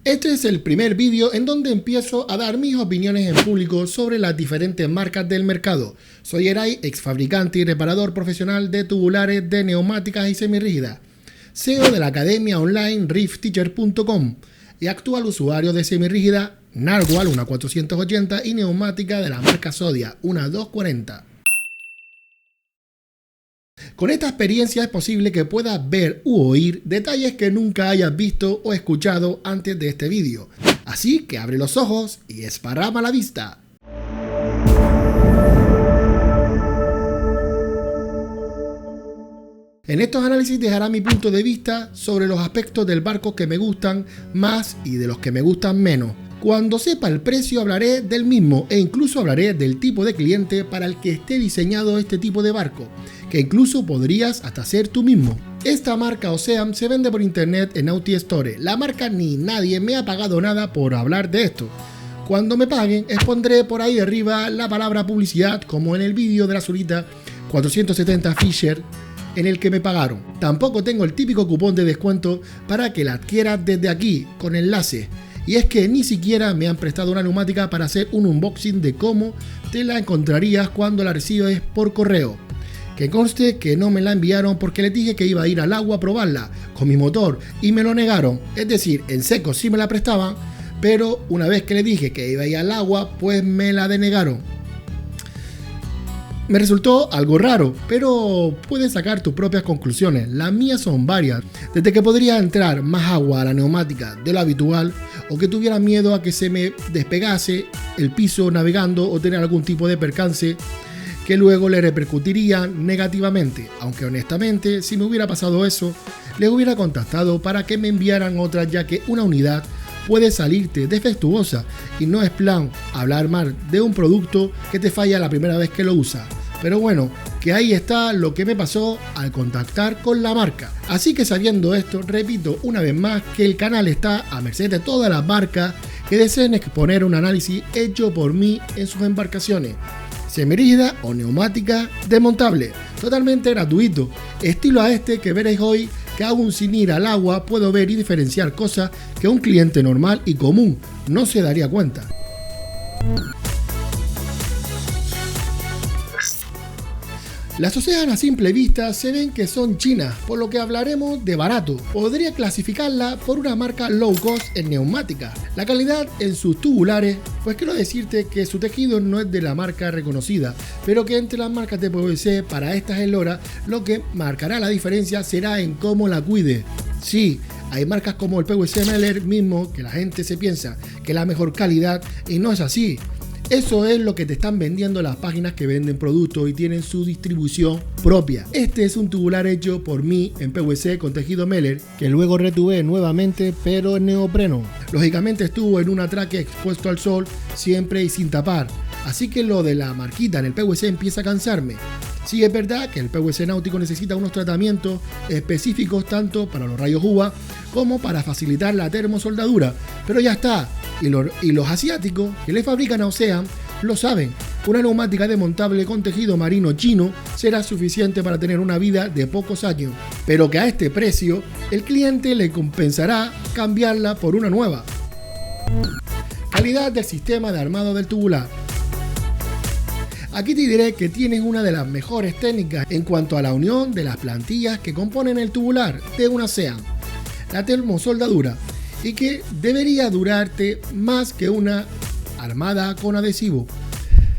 Este es el primer vídeo en donde empiezo a dar mis opiniones en público sobre las diferentes marcas del mercado. Soy Eray, ex fabricante y reparador profesional de tubulares de neumáticas y semirrígidas, CEO de la academia online riffteacher.com y actual usuario de semirrígida Narwhal, una 480 y neumática de la marca Zodia, una 240. Con esta experiencia es posible que puedas ver u oír detalles que nunca hayas visto o escuchado antes de este vídeo. Así que abre los ojos y esparrama la vista. En estos análisis dejaré mi punto de vista sobre los aspectos del barco que me gustan más y de los que me gustan menos. Cuando sepa el precio hablaré del mismo e incluso hablaré del tipo de cliente para el que esté diseñado este tipo de barco, que incluso podrías hasta ser tú mismo. Esta marca Ocean se vende por internet en Naughty Store. La marca ni nadie me ha pagado nada por hablar de esto. Cuando me paguen expondré por ahí arriba la palabra publicidad, como en el vídeo de la Azulita 470 Fisher en el que me pagaron. Tampoco tengo el típico cupón de descuento para que la adquieras desde aquí con enlace. Y es que ni siquiera me han prestado una neumática para hacer un unboxing de cómo te la encontrarías cuando la recibes por correo. Que conste que no me la enviaron porque les dije que iba a ir al agua a probarla con mi motor y me lo negaron. Es decir, en seco sí me la prestaban, pero una vez que le dije que iba a ir al agua, pues me la denegaron. Me resultó algo raro, pero puedes sacar tus propias conclusiones. Las mías son varias, desde que podría entrar más agua a la neumática de lo habitual, o que tuviera miedo a que se me despegase el piso navegando o tener algún tipo de percance que luego le repercutiría negativamente, aunque honestamente si me hubiera pasado eso, les hubiera contactado para que me enviaran otra, ya que una unidad puede salirte defectuosa y no es plan hablar mal de un producto que te falla la primera vez que lo usas. Pero bueno, que ahí está lo que me pasó al contactar con la marca. Así que sabiendo esto, repito una vez más que el canal está a merced de todas las marcas que deseen exponer un análisis hecho por mí en sus embarcaciones, semirrígida o neumática desmontable, totalmente gratuito, estilo a este que veréis hoy, que aún sin ir al agua puedo ver y diferenciar cosas que un cliente normal y común no se daría cuenta. Las Ocean a simple vista se ven que son chinas, por lo que hablaremos de barato. Podría clasificarla por una marca low cost en neumática. La calidad en sus tubulares, pues quiero decirte que su tejido no es de la marca reconocida, pero que entre las marcas de PVC para estas esloras lo que marcará la diferencia será en cómo la cuide. Sí, hay marcas como el PVC Meller mismo que la gente se piensa que es la mejor calidad y no es así. Eso es lo que te están vendiendo las páginas que venden productos y tienen su distribución propia. Este es un tubular hecho por mí en PVC con tejido Meller, que luego retubé nuevamente pero en neopreno. Lógicamente estuvo en un atraque expuesto al sol siempre y sin tapar, así que lo de la marquita en el PVC empieza a cansarme. Sí, es verdad que el PVC náutico necesita unos tratamientos específicos tanto para los rayos UVA como para facilitar la termosoldadura, pero ya está. Y los asiáticos que le fabrican a Ocean lo saben. Una neumática desmontable con tejido marino chino será suficiente para tener una vida de pocos años, pero que a este precio el cliente le compensará cambiarla por una nueva. Calidad del sistema de armado del tubular. Aquí te diré que tienes una de las mejores técnicas en cuanto a la unión de las plantillas que componen el tubular de una Ocean, la termosoldadura, y que debería durarte más que una armada con adhesivo.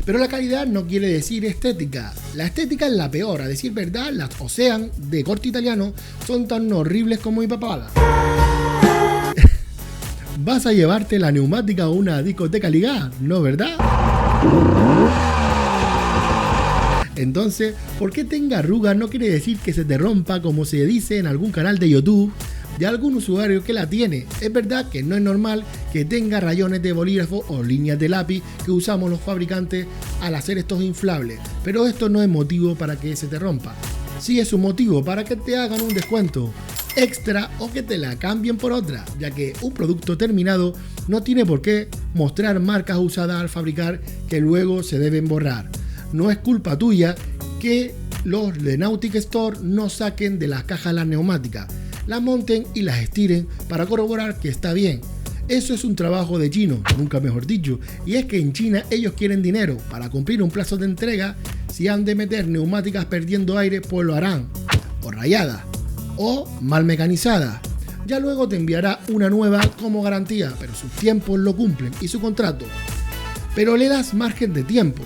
Pero la calidad no quiere decir estética. La estética es la peor, a decir verdad. Las Ocean de corte italiano son tan horribles como mi papada. Vas a llevarte la neumática a una discoteca ligada, ¿no verdad? Entonces, ¿por qué tenga arrugas no quiere decir que se te rompa como se dice en algún canal de YouTube de algún usuario que la tiene? Es verdad que no es normal que tenga rayones de bolígrafo o líneas de lápiz que usamos los fabricantes al hacer estos inflables, pero esto no es motivo para que se te rompa. Sí es un motivo para que te hagan un descuento extra o que te la cambien por otra, ya que un producto terminado no tiene por qué mostrar marcas usadas al fabricar que luego se deben borrar. No es culpa tuya que los de Nautic Store no saquen de las cajas las neumáticas, las monten y las estiren para corroborar que está bien. Eso es un trabajo de chino, nunca mejor dicho, y es que en China ellos quieren dinero. Para cumplir un plazo de entrega, si han de meter neumáticas perdiendo aire, pues lo harán, o rayadas, o mal mecanizadas. Ya luego te enviará una nueva como garantía, pero sus tiempos lo cumplen y su contrato. Pero le das margen de tiempo.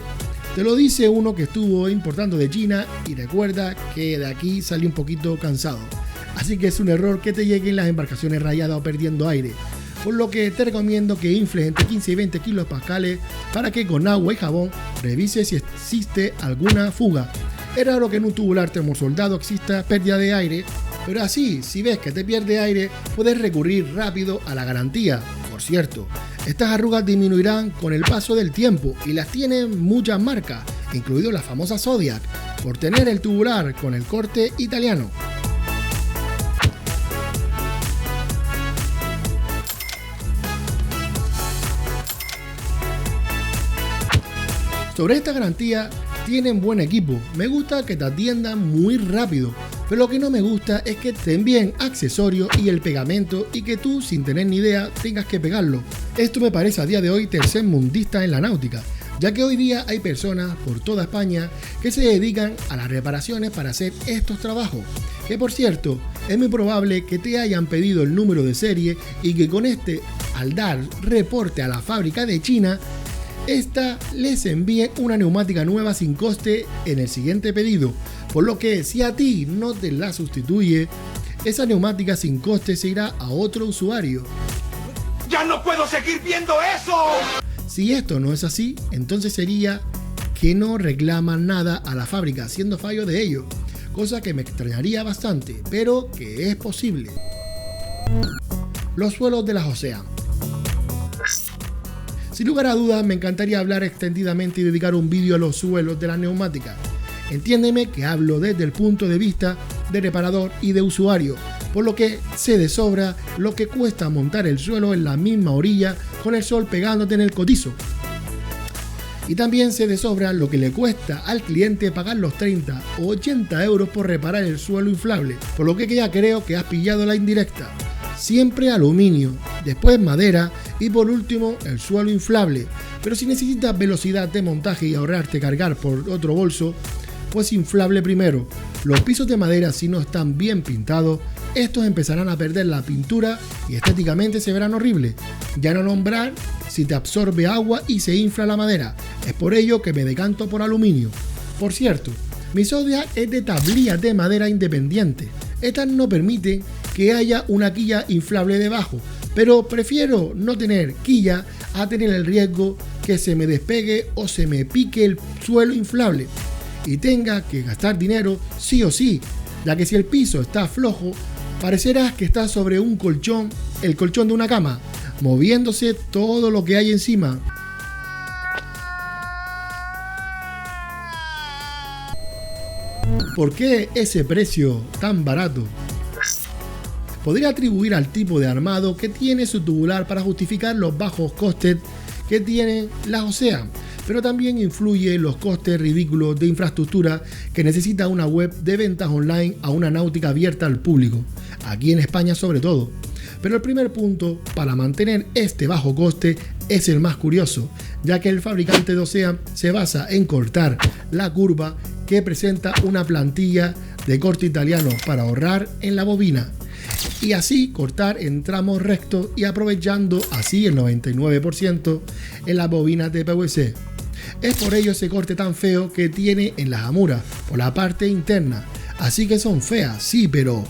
Te lo dice uno que estuvo importando de China y recuerda que de aquí salió un poquito cansado. Así que es un error que te lleguen las embarcaciones rayadas o perdiendo aire. Por lo que te recomiendo que infles entre 15 y 20 kilopascales para que con agua y jabón revises si existe alguna fuga. Es raro que en un tubular termosoldado exista pérdida de aire, pero así, si ves que te pierde aire, puedes recurrir rápido a la garantía. Por cierto, estas arrugas disminuirán con el paso del tiempo y las tienen muchas marcas, incluido la famosa Zodiac, por tener el tubular con el corte italiano. Sobre esta garantía, tienen buen equipo. Me gusta que te atiendan muy rápido, pero lo que no me gusta es que te envíen accesorios y el pegamento y que tú, sin tener ni idea, tengas que pegarlo. Esto me parece a día de hoy tercermundista en la náutica, ya que hoy día hay personas por toda España que se dedican a las reparaciones para hacer estos trabajos. Que por cierto, es muy probable que te hayan pedido el número de serie y que con este, al dar reporte a la fábrica de China, esta les envíe una neumática nueva sin coste en el siguiente pedido, por lo que si a ti no te la sustituye, esa neumática sin coste se irá a otro usuario. ¡Ya no puedo seguir viendo eso! Si esto no es así, entonces sería que no reclaman nada a la fábrica, siendo fallo de ellos, cosa que me extrañaría bastante, pero que es posible. Los suelos de las Ocean. Sin lugar a dudas, me encantaría hablar extendidamente y dedicar un vídeo a los suelos de las neumáticas. Entiéndeme que hablo desde el punto de vista de reparador y de usuario, por lo que sé de sobra lo que cuesta montar el suelo en la misma orilla con el sol pegándote en el cotizo. Y también sé de sobra lo que le cuesta al cliente pagar los 30 o 80 euros por reparar el suelo inflable, por lo que ya creo que has pillado la indirecta. Siempre aluminio, después madera y por último el suelo inflable. Pero si necesitas velocidad de montaje y ahorrarte cargar por otro bolso, pues inflable primero. Los pisos de madera, si no están bien pintados, estos empezarán a perder la pintura y estéticamente se verán horribles. Ya no nombrar si te absorbe agua y se infla la madera. Es por ello que me decanto por aluminio. Por cierto, mi Zodiac es de tablillas de madera independiente. Estas no permiten que haya una quilla inflable debajo, pero prefiero no tener quilla a tener el riesgo que se me despegue o se me pique el suelo inflable y tenga que gastar dinero sí o sí, ya que si el piso está flojo, parecerá que está sobre un colchón, el colchón de una cama, moviéndose todo lo que hay encima. ¿Por qué ese precio tan barato? Podría atribuir al tipo de armado que tiene su tubular para justificar los bajos costes que tienen las Ocean, pero también influye los costes ridículos de infraestructura que necesita una web de ventas online a una náutica abierta al público, aquí en España sobre todo. Pero el primer punto para mantener este bajo coste es el más curioso, ya que el fabricante de Ocean se basa en cortar la curva que presenta una plantilla de corte italiano para ahorrar en la bobina y así cortar en tramos rectos y aprovechando así el 99% en las bobinas de PVC. Es por ello ese corte tan feo que tiene en las amuras por la parte interna, así que son feas, sí, pero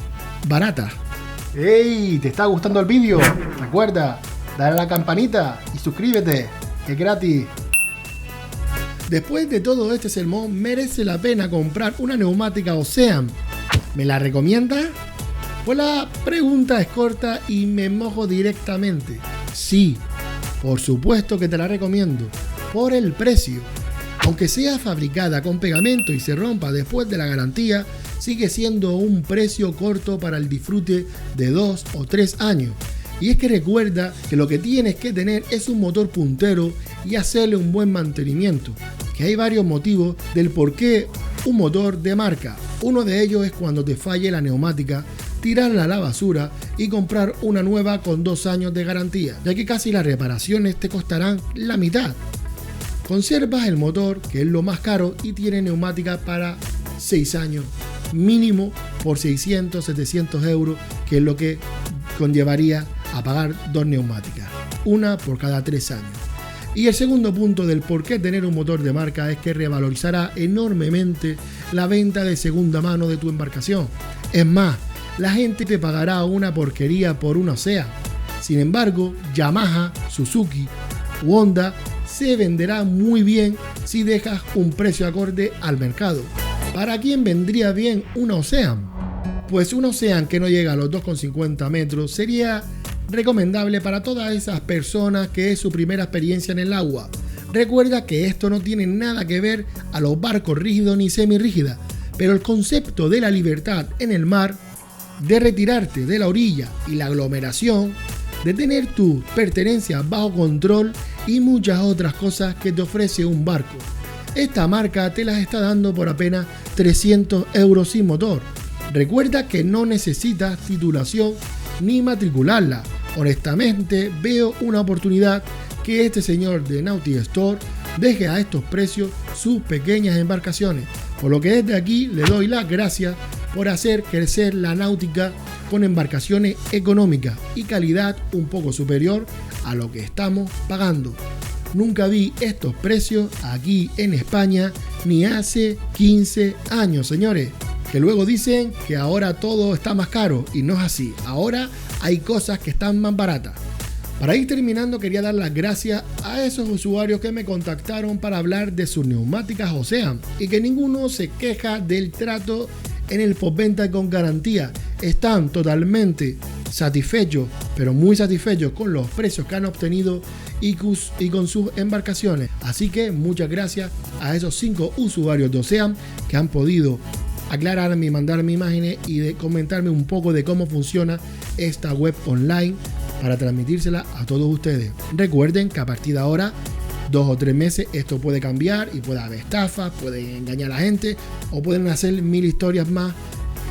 baratas. ¡Hey! ¿Te está gustando el vídeo? Recuerda, dale a la campanita y suscríbete, que es gratis. Después de todo este sermón, merece la pena comprar una neumática Ocean. ¿Me la recomiendas? Pues la pregunta es corta y me mojo directamente. Sí, por supuesto que te la recomiendo, por el precio. Aunque sea fabricada con pegamento y se rompa después de la garantía, sigue siendo un precio corto para el disfrute de 2 o 3 años. Y es que recuerda que lo que tienes que tener es un motor puntero y hacerle un buen mantenimiento. Que hay varios motivos del por qué un motor de marca. Uno de ellos es cuando te falle la neumática, tirarla a la basura y comprar una nueva con 2 años de garantía, ya que casi las reparaciones te costarán la mitad. Conservas el motor, que es lo más caro, y tiene neumática para 6 años mínimo por 600, 700 euros, que es lo que conllevaría a pagar 2 neumáticas, una por cada 3 años. Y el segundo punto del por qué tener un motor de marca es que revalorizará enormemente la venta de segunda mano de tu embarcación. Es más, la gente te pagará una porquería por un Ocean. Sin embargo, Yamaha, Suzuki u Honda se venderá muy bien si dejas un precio acorde al mercado. ¿Para quién vendría bien un Ocean? Pues un Ocean que no llega a los 2,50 metros sería recomendable para todas esas personas que es su primera experiencia en el agua. Recuerda que esto no tiene nada que ver a los barcos rígidos ni semirrígidos, pero el concepto de la libertad en el mar, de retirarte de la orilla y la aglomeración, de tener tus pertenencias bajo control y muchas otras cosas que te ofrece un barco. Esta marca te las está dando por apenas 300 euros sin motor. Recuerda que no necesitas titulación ni matricularla. Honestamente, veo una oportunidad que este señor de Nautic Store deje a estos precios sus pequeñas embarcaciones. Por lo que desde aquí le doy las gracias por hacer crecer la náutica con embarcaciones económicas y calidad un poco superior a lo que estamos pagando. Nunca vi estos precios aquí en España ni hace 15 años, señores. Que luego dicen que ahora todo está más caro y no es así. Ahora hay cosas que están más baratas. Para ir terminando, quería dar las gracias a esos usuarios que me contactaron para hablar de sus neumáticas Ocean y que ninguno se queja del trato en el postventa con garantía. Están totalmente satisfechos, pero muy satisfechos con los precios que han obtenido y con sus embarcaciones. Así que muchas gracias a esos 5 usuarios de Ocean que han podido aclararme y mandarme imágenes y de comentarme un poco de cómo funciona esta web online para transmitírsela a todos ustedes. Recuerden que a partir de ahora, 2 o 3 meses, esto puede cambiar y puede haber estafas, pueden engañar a la gente o pueden hacer 1000 historias más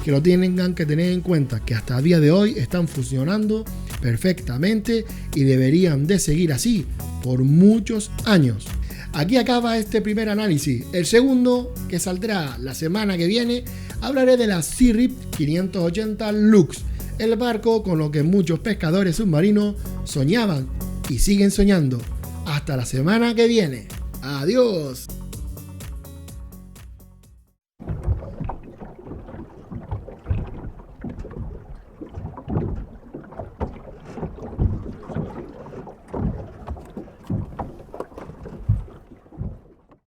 que lo tengan que tener en cuenta, que hasta el día de hoy están funcionando perfectamente y deberían de seguir así por muchos años. Aquí acaba este primer análisis. El segundo, que saldrá la semana que viene, hablaré de la Sea-Rip 580 Lux, el barco con lo que muchos pescadores submarinos soñaban y siguen soñando. Hasta la semana que viene. Adiós.